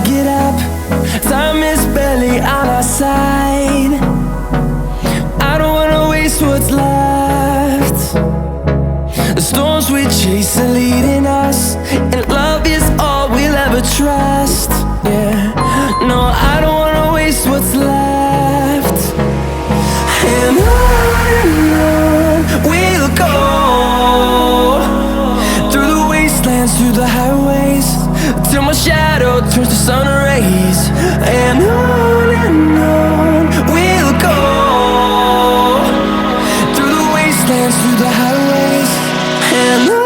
get up, time is barely on our side. I don't wanna waste what's left. The storms we chase are leading us, and love is all we'll ever trust. Yeah, no, I don't wanna waste what's left. And on we'll go, through the wastelands, through the highways, till my shadow turns to sun rays. And on we'll go, through the wastelands, through the highways, and on.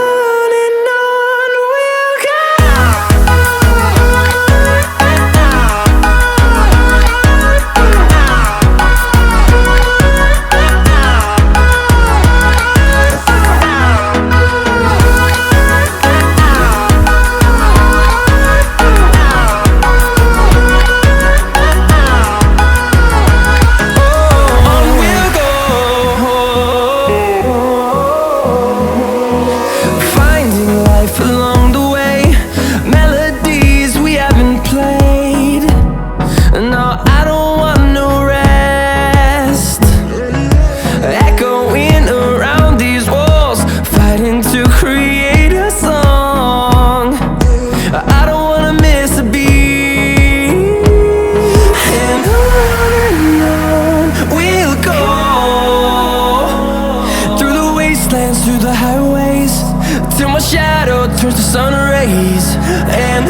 Along the way, melodies we haven't played. No, I don't want no rest. Echoing around these walls, fighting to create a song. I don't wanna miss a beat. And on we'll go, through the wastelands, through the highways, till my shadow turns to sun rays. And